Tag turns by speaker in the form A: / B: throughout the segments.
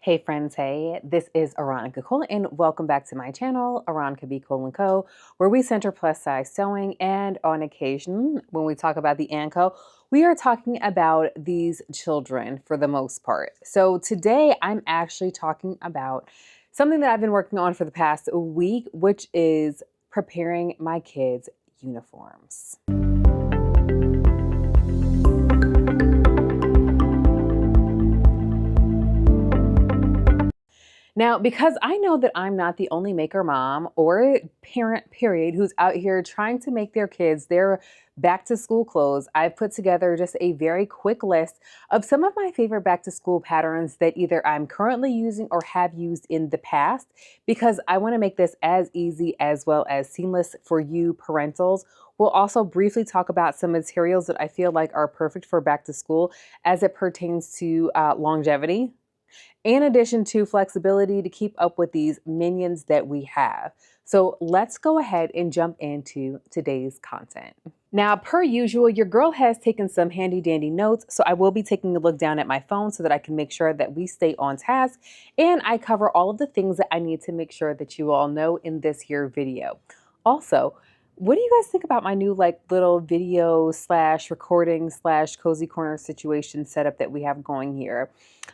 A: Hey friends, hey, this is Aaronica Cole and welcome back to my channel, Aaronica B. Cole & Co, where we center plus size sewing, and on occasion, when we talk about the & Co, we are talking about these children for the most part. So today I'm actually talking about something that I've been working on for the past week, which is preparing my kids' uniforms. Now, because I know that I'm not the only maker mom or parent, period, who's out here trying to make their kids their back to school clothes, I've put together just a very quick list of some of my favorite back to school patterns that either I'm currently using or have used in the past, because I want to make this as easy as well as seamless for you parentals. We'll also briefly talk about some materials that I feel like are perfect for back to school as it pertains to longevity, in addition to flexibility to keep up with these minions that we have. So let's go ahead and jump into today's content. Now, per usual, your girl has taken some handy dandy notes, so I will be taking a look down at my phone so that I can make sure that we stay on task and I cover all of the things that I need to make sure that you all know in this here video. Also, what do you guys think about my new little video slash recording slash cozy corner situation setup that we have going here?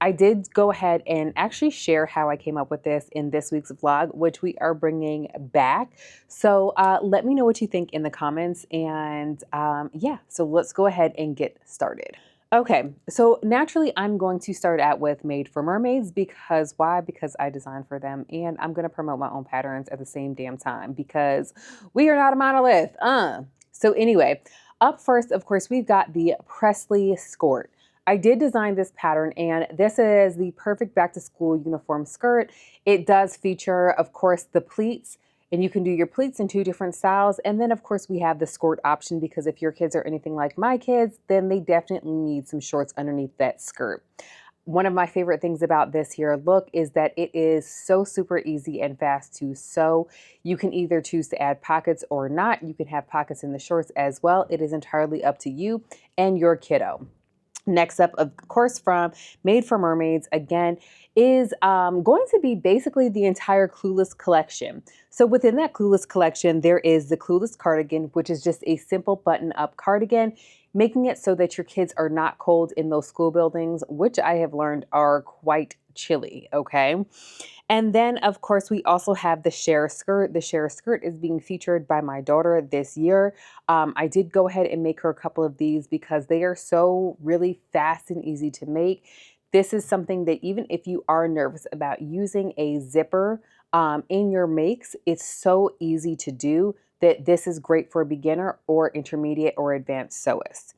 A: I did go ahead and actually share how I came up with this in this week's vlog, which we are bringing back. So let me know what you think in the comments. And yeah, so let's go ahead and get started. Okay, so naturally I'm going to start out with Made for Mermaids, because why? Because I designed for them, and I'm going to promote my own patterns at the same damn time because we are not a monolith. So anyway, up first, of course, we've got the Presley skirt. I did design this pattern, and this is the perfect back to school uniform skirt. It does feature, of course, the pleats, and you can do your pleats in two different styles. And then, of course, we have the skirt option, because if your kids are anything like my kids, then they definitely need some shorts underneath that skirt. One of my favorite things about this here look is that it is so super easy and fast to sew. You can either choose to add pockets or not. You can have pockets in the shorts as well. It is entirely up to you and your kiddo. Next up, of course, from Made for Mermaids, again, is going to be basically the entire Clueless collection. So within that Clueless collection, there is the Clueless cardigan, which is just a simple button-up cardigan, making it so that your kids are not cold in those school buildings, which I have learned are quite chilly, okay? And then, of course, we also have the Share skirt. The Share skirt is being featured by my daughter this year. I did go ahead and make her a couple of these because they are so really fast and easy to make. This is something that even if you are nervous about using a zipper in your makes, it's so easy to do that this is great for a beginner or intermediate or advanced sewist.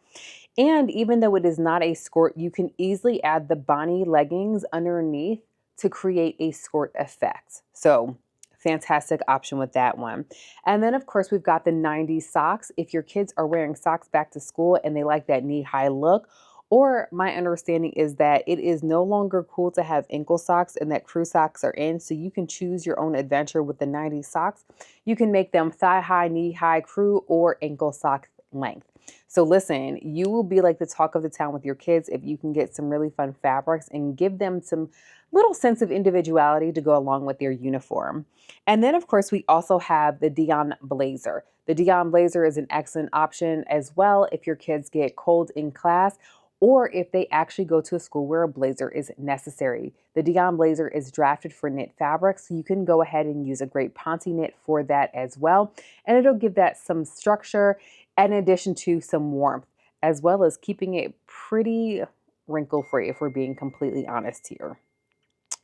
A: And even though it is not a skirt, you can easily add the Bonnie leggings underneath to create a skirt effect. So fantastic option with that one. And then, of course, we've got the 90s socks. If your kids are wearing socks back to school and they like that knee-high look, or my understanding is that it is no longer cool to have ankle socks and that crew socks are in, so you can choose your own adventure with the 90s socks. You can make them thigh-high, knee-high, crew, or ankle sock length. So listen, you will be like the talk of the town with your kids if you can get some really fun fabrics and give them some little sense of individuality to go along with their uniform. And then, of course, we also have the Dion blazer. The Dion blazer is an excellent option as well if your kids get cold in class, or if they actually go to a school where a blazer is necessary. The Dion blazer is drafted for knit fabric, so you can go ahead and use a great Ponte knit for that as well. And it'll give that some structure in addition to some warmth, as well as keeping it pretty wrinkle-free, if we're being completely honest here.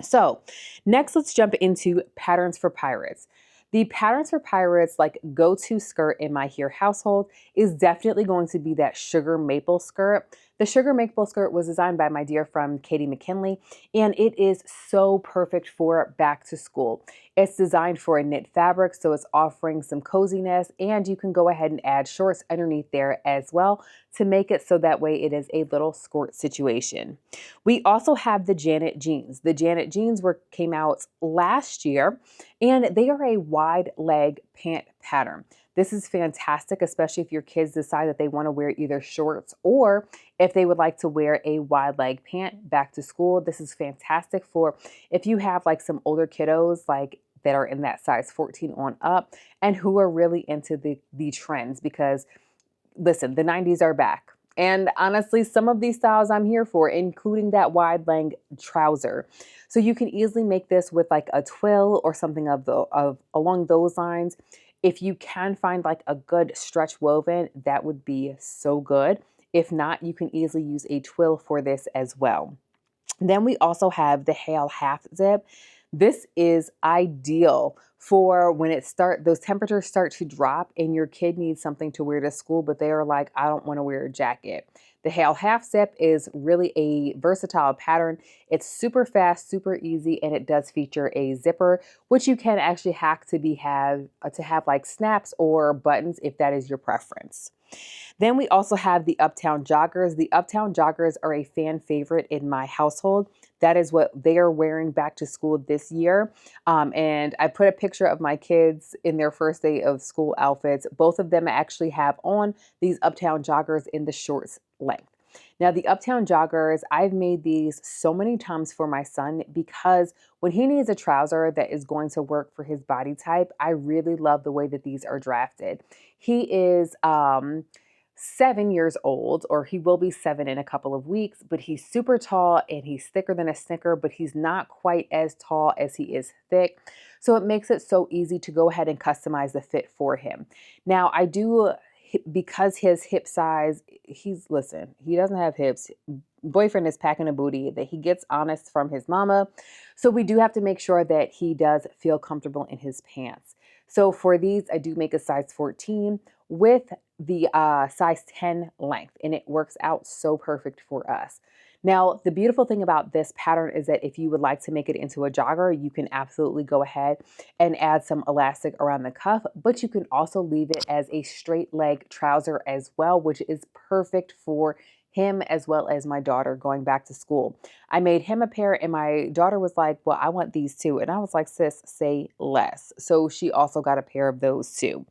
A: So next, let's jump into patterns for pirates. The patterns for pirates go-to skirt in my here household is definitely going to be that sugar maple skirt. The sugar maple skirt was designed by my dear friend Katie McKinley, and it is so perfect for back to school. It's designed for a knit fabric, so it's offering some coziness, and you can go ahead and add shorts underneath there as well to make it so that way it is a little skirt situation. We also have the Janet jeans. The Janet jeans came out last year, and they are a wide leg pant pattern. This is fantastic, especially if your kids decide that they want to wear either shorts or if they would like to wear a wide leg pant back to school. This is fantastic for if you have like some older kiddos like that are in that size 14 on up and who are really into the trends, because listen, the 90s are back. And honestly, some of these styles I'm here for, including that wide leg trouser. So you can easily make this with like a twill or something of along those lines. If you can find like a good stretch woven, that would be so good. If not, you can easily use a twill for this as well. Then we also have the Hale half zip. This is ideal for when those temperatures start to drop and your kid needs something to wear to school, but they are like, I don't want to wear a jacket. The Hale half zip is really a versatile pattern. It's super fast, super easy, and it does feature a zipper, which you can actually hack to have like snaps or buttons if that is your preference. Then we also have the Uptown Joggers. The Uptown Joggers are a fan favorite in my household. That is what they are wearing back to school this year. And I put a picture of my kids in their first day of school outfits. Both of them actually have on these Uptown Joggers in the shorts length. Now, the Uptown Joggers, I've made these so many times for my son because when he needs a trouser that is going to work for his body type, I really love the way that these are drafted. He is 7 years old, or he will be 7 in a couple of weeks, but he's super tall and he's thicker than a snicker, but he's not quite as tall as he is thick. So it makes it so easy to go ahead and customize the fit for him. Now, I do, because his hip size, he doesn't have hips. Boyfriend is packing a booty that he gets honest from his mama. So we do have to make sure that he does feel comfortable in his pants. So for these, I do make a size 14 with the size 10 length, and it works out so perfect for us. Now, the beautiful thing about this pattern is that if you would like to make it into a jogger, you can absolutely go ahead and add some elastic around the cuff, but you can also leave it as a straight leg trouser as well, which is perfect for him as well as my daughter going back to school. I made him a pair and my daughter was like, well, I want these too. And I was like, sis, say less. So she also got a pair of those too.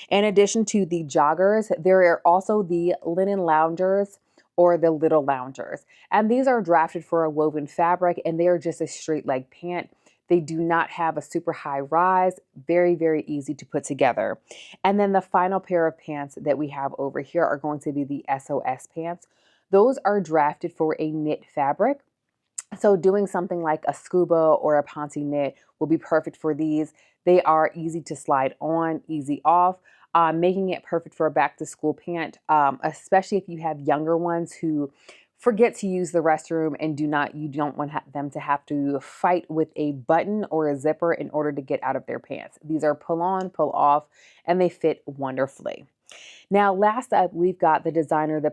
A: In addition to the joggers, there are also the linen loungers or the little loungers. And these are drafted for a woven fabric and they are just a straight leg pant. They do not have a super high rise, very, very easy to put together. And then the final pair of pants that we have over here are going to be the SOS pants. Those are drafted for a knit fabric. So doing something like a scuba or a ponte knit will be perfect for these. They are easy to slide on, easy off, making it perfect for a back to school pant, especially if you have younger ones who forget to use the restroom and you don't want them to have to fight with a button or a zipper in order to get out of their pants. These are pull on, pull off, and they fit wonderfully. Now, last up, we've got the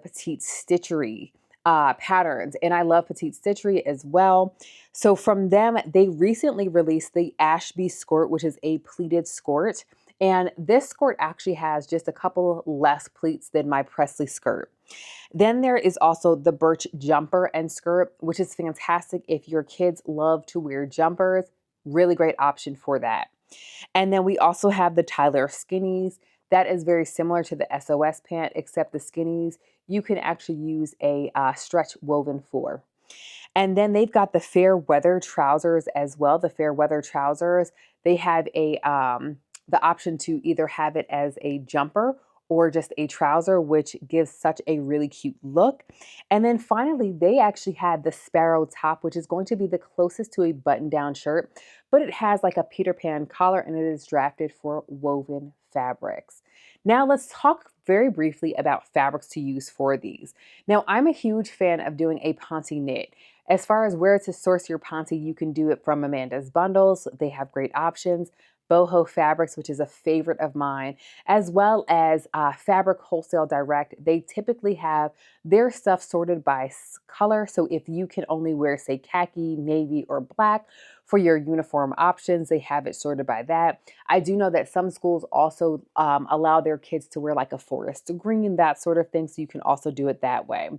A: Petite Stitchery patterns, and I love Petite Stitchery as well. So from them, they recently released the Ashby skirt, which is a pleated skirt. And this skirt actually has just a couple less pleats than my Presley skirt. Then there is also the Birch jumper and skirt, which is fantastic if your kids love to wear jumpers. Really great option for that. And then we also have the Tyler skinnies. That is very similar to the SOS pant, except the skinnies you can actually use a stretch woven for. And then they've got the fair weather trousers as well. The fair weather trousers, they have the option to either have it as a jumper or just a trouser, which gives such a really cute look. And then finally, they actually had the sparrow top, which is going to be the closest to a button-down shirt, but it has like a Peter Pan collar and it is drafted for woven fabrics. Now let's talk very briefly about fabrics to use for these. Now, I'm a huge fan of doing a ponte knit. As far as where to source your ponte, you can do it from Amanda's Bundles. They have great options. Boho Fabrics, which is a favorite of mine, as well as Fabric Wholesale Direct. They typically have their stuff sorted by color. So if you can only wear, say, khaki, navy, or black for your uniform options, they have it sorted by that. I do know that some schools also allow their kids to wear like a forest green, that sort of thing. So you can also do it that way.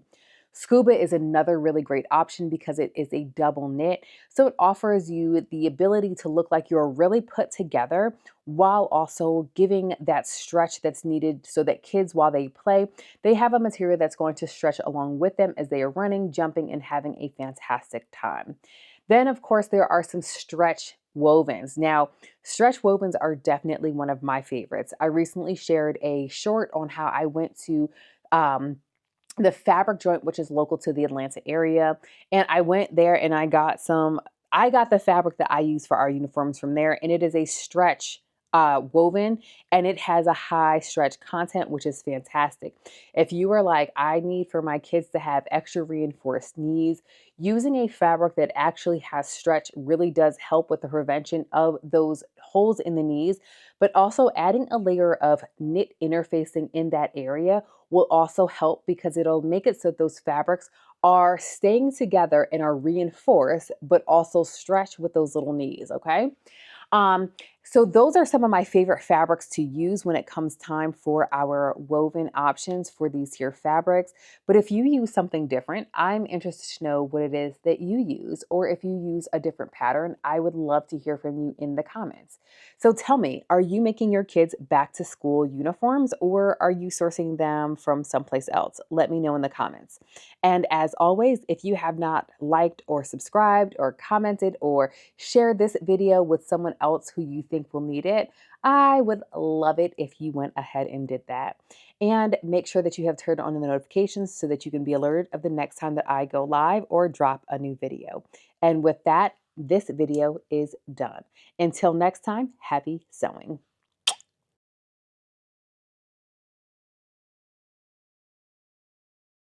A: Scuba is another really great option because it is a double knit. So it offers you the ability to look like you're really put together while also giving that stretch that's needed so that kids, while they play, they have a material that's going to stretch along with them as they are running, jumping, and having a fantastic time. Then, of course, there are some stretch wovens. Now, stretch wovens are definitely one of my favorites. I recently shared a short on how I went to um, the fabric joint, which is local to the Atlanta area. And I went there and I got the fabric that I use for our uniforms from there. And it is a stretch woven, and it has a high stretch content, which is fantastic. If you are like, I need for my kids to have extra reinforced knees, using a fabric that actually has stretch really does help with the prevention of those holes in the knees, but also adding a layer of knit interfacing in that area will also help because it'll make it so those fabrics are staying together and are reinforced, but also stretch with those little knees, okay? Um, so those are some of my favorite fabrics to use when it comes time for our woven options for these here fabrics. But if you use something different, I'm interested to know what it is that you use, or if you use a different pattern, I would love to hear from you in the comments. So tell me, are you making your kids back to school uniforms, or are you sourcing them from someplace else? Let me know in the comments. And as always, if you have not liked or subscribed or commented or share this video with someone else who you think will need it, I would love it if you went ahead and did that. And make sure that you have turned on the notifications so that you can be alerted of the next time that I go live or drop a new video. And with that, this video is done. Until next time, happy sewing.